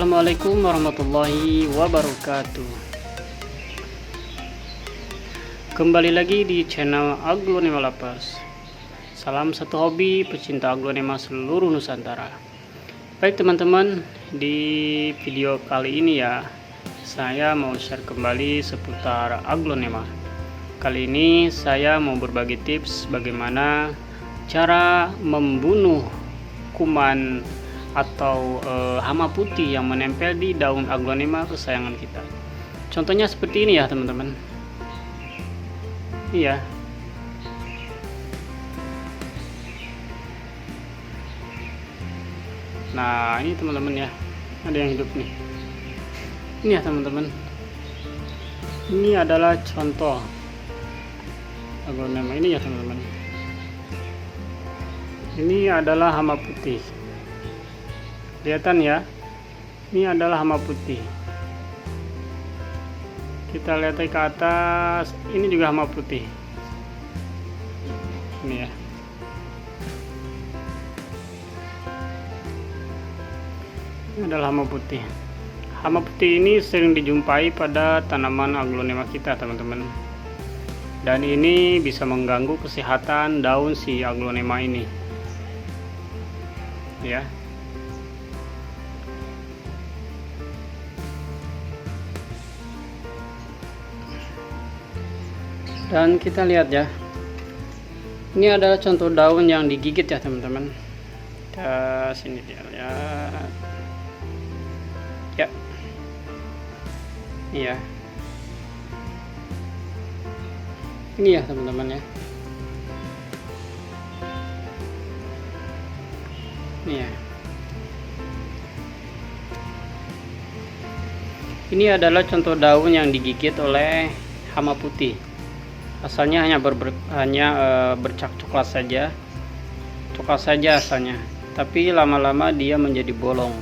Assalamualaikum warahmatullahi wabarakatuh. Kembali lagi di channel Aglonema Lovers. Salam satu hobi pecinta aglonema seluruh Nusantara. Baik teman-teman, di video kali ini ya, saya mau share kembali seputar aglonema. Kali ini saya mau berbagi tips bagaimana cara membunuh kuman atau hama putih yang menempel di daun aglonema kesayangan kita. Contohnya seperti ini ya teman-teman. Iya. Nah ini teman-teman ya, ada yang hidup nih. Ini ya teman-teman. Ini adalah contoh aglonema ini ya teman-teman. Ini adalah hama putih. Kelihatan ya, ini adalah hama putih. Kita lihat ke atas, ini juga hama putih. Ini ya. Ini adalah hama putih. Hama putih ini sering dijumpai pada tanaman aglonema kita, teman-teman. Dan ini bisa mengganggu kesehatan daun si aglonema ini. Ya. Dan kita lihat ya, ini adalah contoh daun yang digigit ya teman-teman. Kita sini dia lihat ya, iya ini ya teman-teman ya, ini ya, ini adalah contoh daun yang digigit oleh hama putih. Asalnya hanya bercak coklat saja, asalnya, tapi lama-lama dia menjadi bolong.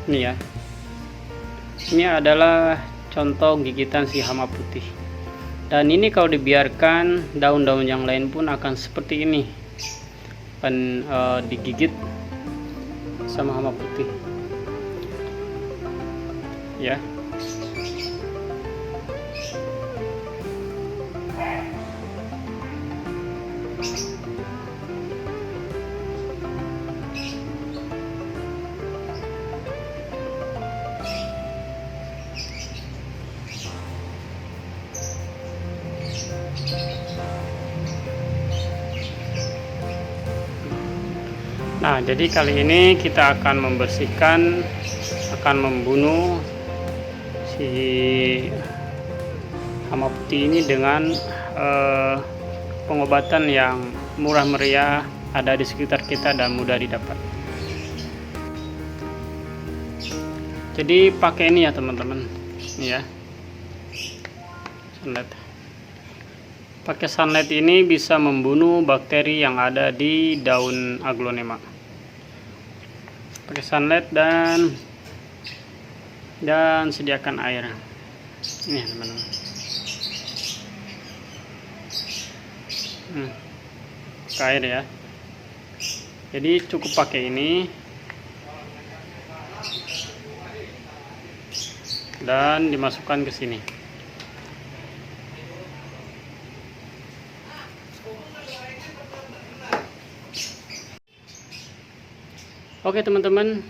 Ini ya, ini adalah contoh gigitan si hama putih. Dan ini kalau dibiarkan, daun-daun yang lain pun akan seperti ini, digigit sama hama putih ya. Nah, jadi kali ini kita akan membersihkan, akan membunuh si hama putih ini dengan pengobatan yang murah meriah, ada di sekitar kita dan mudah didapat. Jadi pakai ini ya teman-teman, ini ya, sunlight. Pakai sunlight ini bisa membunuh bakteri yang ada di daun aglonema. Pakai sunlight dan sediakan air. Ini teman-teman. Air ya. Jadi cukup pakai ini dan dimasukkan ke sini. Oke teman-teman.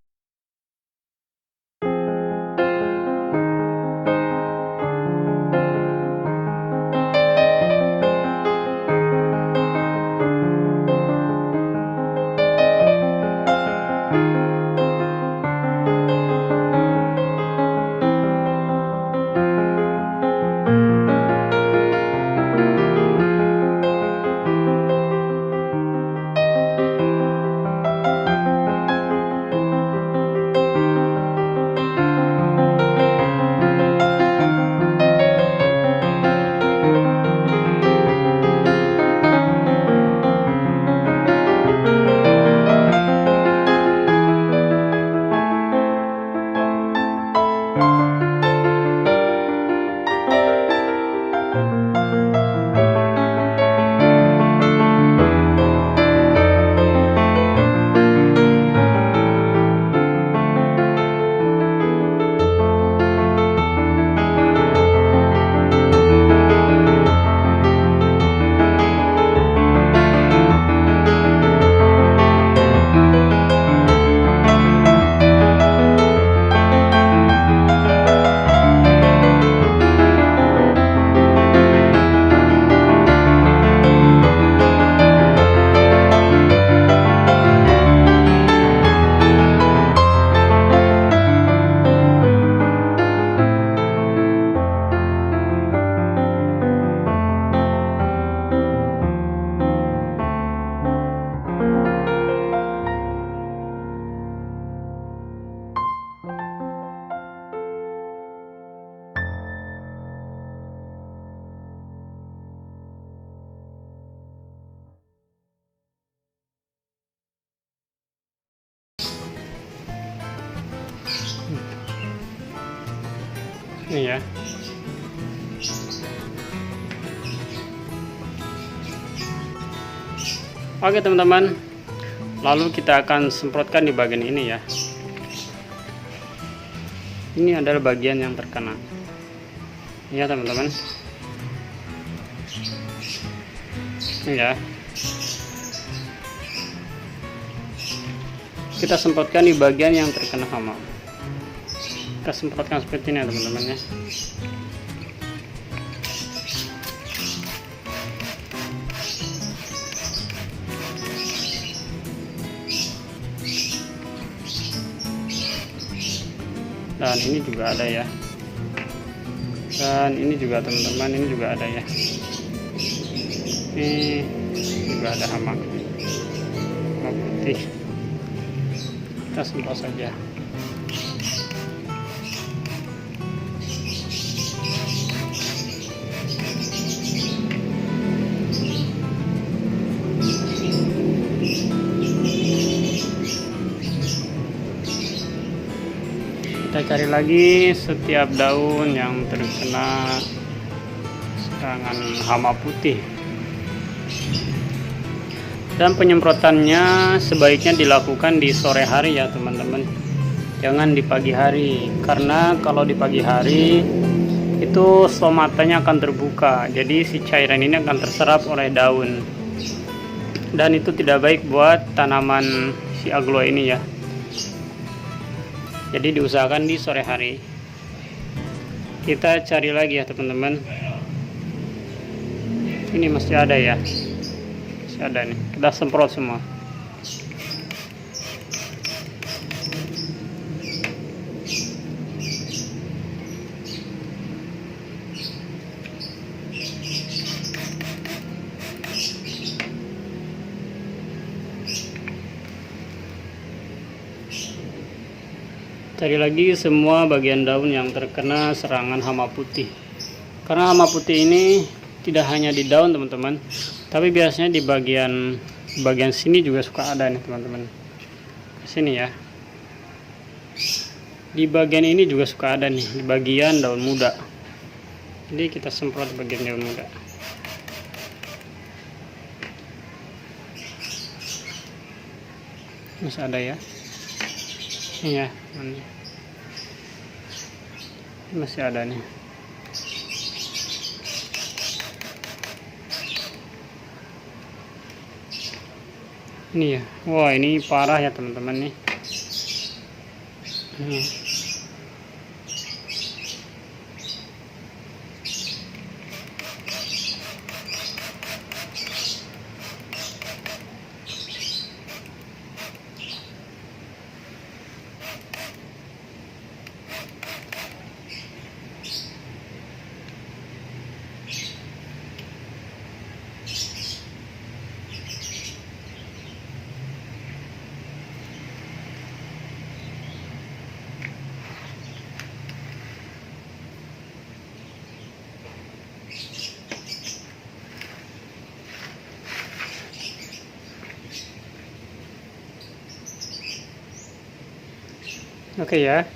Ini ya. Oke teman-teman, lalu kita akan semprotkan di bagian ini ya. Ini adalah bagian yang terkena ya teman-teman. Ini ya, kita semprotkan di bagian yang terkena hama. Kita semprotkan seperti ini ya teman-teman ya. Dan ini juga ada ya, dan ini juga teman-teman, ini juga ada ya, ini juga ada hama putih. Kita semprot saja. Kita cari lagi setiap daun yang terkena serangan hama putih. Dan penyemprotannya sebaiknya dilakukan di sore hari ya teman-teman, jangan di pagi hari, karena kalau di pagi hari itu stomatanya akan terbuka, jadi si cairan ini akan terserap oleh daun, dan itu tidak baik buat tanaman si agloe ini ya. Jadi diusahakan di sore hari. Kita cari lagi ya teman-teman. Ini masih ada ya, masih ada nih. Kita semprot semua. Cari lagi semua bagian daun yang terkena serangan hama putih. Karena hama putih ini tidak hanya di daun teman-teman, tapi biasanya di bagian sini juga suka ada nih teman-teman. Sini ya. Di bagian ini juga suka ada nih, di bagian daun muda. Jadi kita semprot bagian daun muda. Masih ada ya. Iya, masih ada nih. Ini ya, wah ini parah ya teman-teman nih. Oke ya.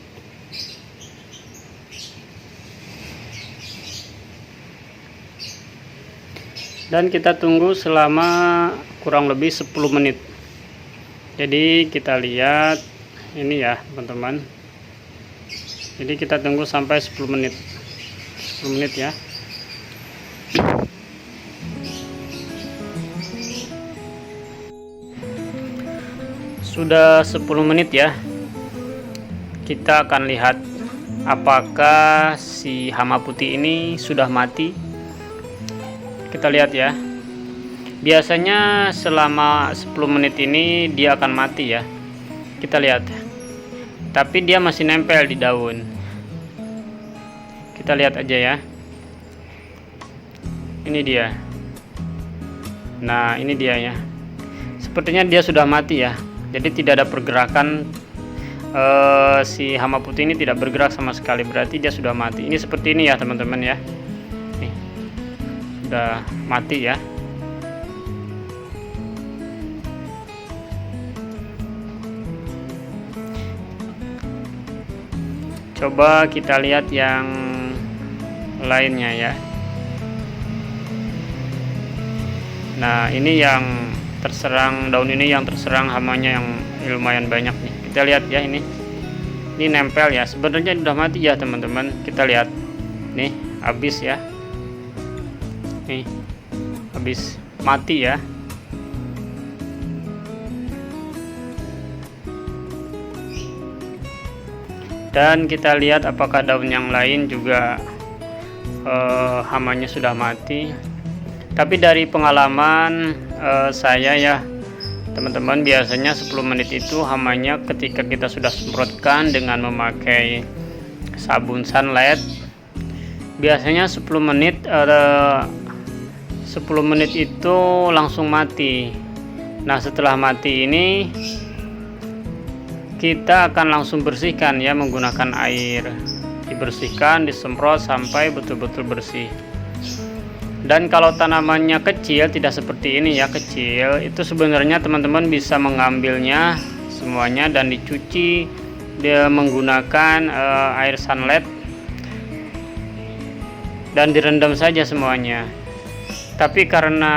Dan kita tunggu selama kurang lebih 10 menit. Jadi kita lihat ini ya teman-teman. Jadi kita tunggu sampai 10 menit. 10 menit ya. Sudah 10 menit ya. Kita akan lihat apakah si hama putih ini sudah mati. Kita lihat ya. Biasanya selama 10 menit ini dia akan mati ya. Kita lihat. Tapi dia masih nempel di daun. Kita lihat aja ya. Ini dia. Nah, ini dia ya. Sepertinya dia sudah mati ya. Jadi tidak ada pergerakan. Si hama putih ini tidak bergerak sama sekali, berarti dia sudah mati. Ini seperti ini ya teman-teman ya. Nih, sudah mati ya. Coba kita lihat yang lainnya ya. Nah, ini yang terserang, daun ini yang terserang hamanya yang lumayan banyak nih. Kita lihat ya, ini nempel ya, sebenarnya udah mati ya teman-teman. Kita lihat nih, habis ya, nih habis mati ya. Dan kita lihat apakah daun yang lain juga hamanya sudah mati. Tapi dari pengalaman saya ya teman-teman, biasanya 10 menit itu hamanya ketika kita sudah semprotkan dengan memakai sabun sunlight, biasanya 10 menit itu langsung mati. Nah, setelah mati ini kita akan langsung bersihkan ya menggunakan air. Dibersihkan, disemprot sampai betul-betul bersih. Dan kalau tanamannya kecil, tidak seperti ini ya, kecil, itu sebenarnya teman-teman bisa mengambilnya semuanya dan dicuci dia menggunakan air sunlight dan direndam saja semuanya. Tapi karena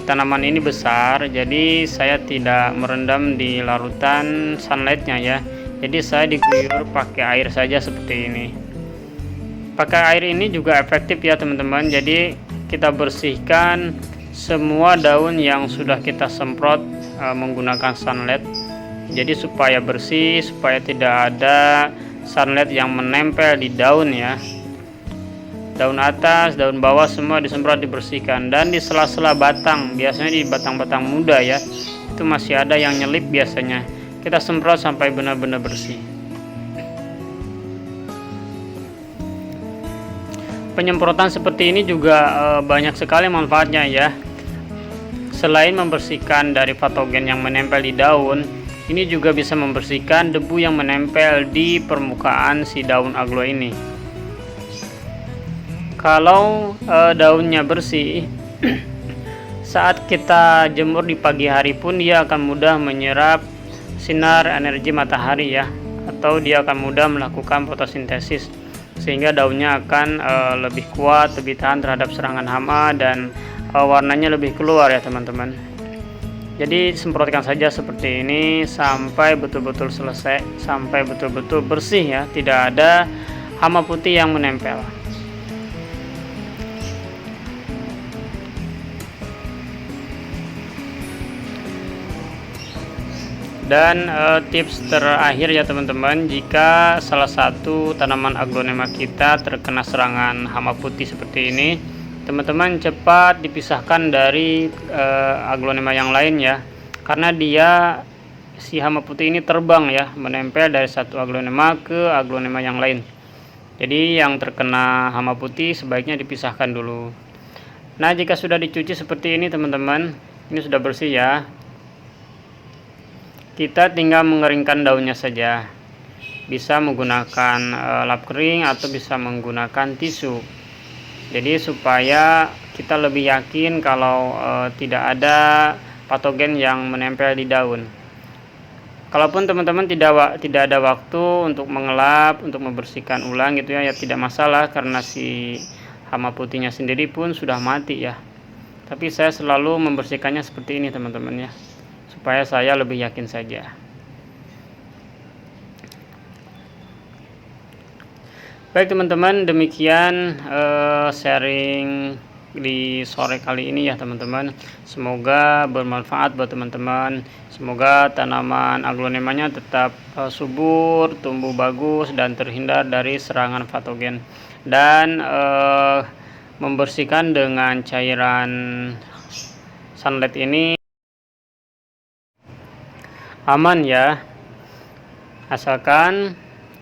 tanaman ini besar, jadi saya tidak merendam di larutan sunlightnya ya. Jadi saya diguyur pakai air saja seperti ini. Pakai air ini juga efektif ya teman-teman. Jadi kita bersihkan semua daun yang sudah kita semprot menggunakan sunlight. Jadi supaya bersih, supaya tidak ada sunlight yang menempel di daun ya. Daun atas, daun bawah semua disemprot, dibersihkan. Dan di sela-sela batang, biasanya di batang-batang muda ya, itu masih ada yang nyelip biasanya. Kita semprot sampai benar-benar bersih. Penyemprotan seperti ini juga banyak sekali manfaatnya ya. Selain membersihkan dari patogen yang menempel di daun, ini juga bisa membersihkan debu yang menempel di permukaan si daun aglo ini. Kalau daunnya bersih, saat kita jemur di pagi hari pun dia akan mudah menyerap sinar energi matahari ya, atau dia akan mudah melakukan fotosintesis, sehingga daunnya akan lebih kuat, lebih tahan terhadap serangan hama, dan warnanya lebih keluar ya teman-teman. Jadi semprotkan saja seperti ini sampai betul-betul selesai, sampai betul-betul bersih ya, tidak ada hama putih yang menempel. Dan tips terakhir ya teman-teman, jika salah satu tanaman aglonema kita terkena serangan hama putih seperti ini, teman-teman cepat dipisahkan dari aglonema yang lain ya, karena si hama putih ini terbang ya, menempel dari satu aglonema ke aglonema yang lain. Jadi yang terkena hama putih sebaiknya dipisahkan dulu. Nah, jika sudah dicuci seperti ini teman-teman, ini sudah bersih ya, kita tinggal mengeringkan daunnya saja. Bisa menggunakan lap kering atau bisa menggunakan tisu. Jadi supaya kita lebih yakin kalau tidak ada patogen yang menempel di daun. Kalaupun teman-teman tidak ada waktu untuk mengelap, untuk membersihkan ulang gitu ya, tidak masalah, karena si hama putihnya sendiri pun sudah mati ya. Tapi saya selalu membersihkannya seperti ini teman-teman ya, supaya saya lebih yakin saja. Baik teman-teman, demikian sharing di sore kali ini ya teman-teman. Semoga bermanfaat buat teman-teman. Semoga tanaman aglonemanya tetap subur, tumbuh bagus, dan terhindar dari serangan patogen. Dan membersihkan dengan cairan sunlight ini aman ya, asalkan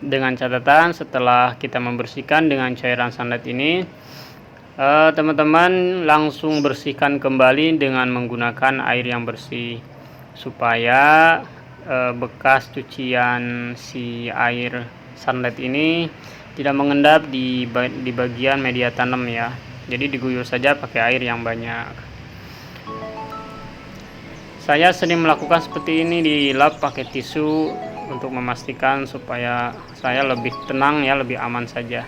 dengan catatan setelah kita membersihkan dengan cairan sunlight ini, teman-teman langsung bersihkan kembali dengan menggunakan air yang bersih, supaya bekas cucian si air sunlight ini tidak mengendap di bagian media tanam ya. Jadi diguyur saja pakai air yang banyak. Saya sering melakukan seperti ini, dilap pakai tisu untuk memastikan supaya saya lebih tenang ya, lebih aman saja.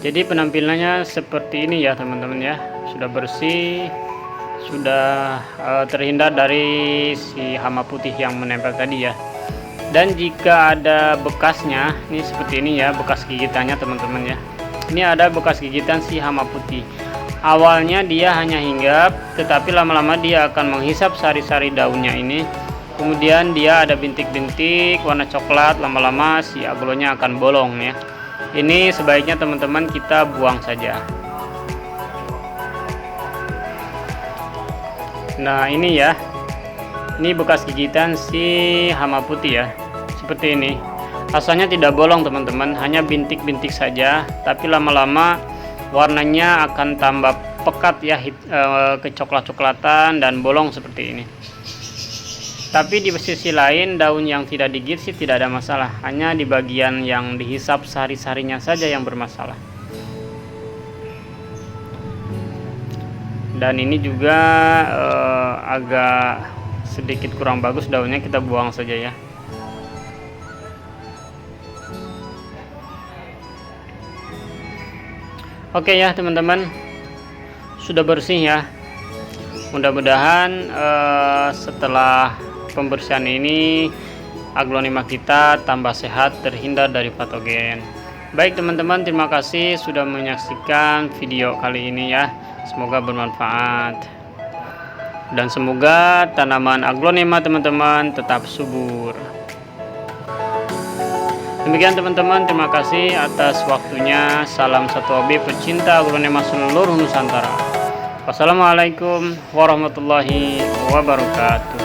Jadi penampilannya seperti ini ya teman-teman ya, sudah bersih, sudah terhindar dari si hama putih yang menempel tadi ya. Dan jika ada bekasnya, ini seperti ini ya, bekas gigitannya teman-teman ya. Ini ada bekas gigitan si hama putih. Awalnya dia hanya hinggap, tetapi lama-lama dia akan menghisap sari-sari daunnya ini. Kemudian dia ada bintik-bintik warna coklat, lama-lama si aglonya akan bolong ya. Ini sebaiknya teman-teman kita buang saja. Nah ini ya, ini bekas gigitan si hama putih ya, seperti ini. Asalnya tidak bolong teman-teman, hanya bintik-bintik saja, tapi lama-lama warnanya akan tambah pekat ya, kecoklat-coklatan dan bolong seperti ini. Tapi di sisi lain daun yang tidak digigit sih tidak ada masalah, hanya di bagian yang dihisap sari-sarinya saja yang bermasalah. Dan ini juga agak sedikit kurang bagus daunnya, kita buang saja ya. Oke ya teman-teman, sudah bersih ya. Mudah-mudahan setelah pembersihan ini aglonema kita tambah sehat, terhindar dari patogen. Baik teman-teman, terima kasih sudah menyaksikan video kali ini ya. Semoga bermanfaat dan semoga tanaman aglonema teman-teman tetap subur. Demikian teman-teman, terima kasih atas waktunya. Salam satu hobi pecinta aglonema seluruh Nusantara. Wassalamualaikum warahmatullahi wabarakatuh.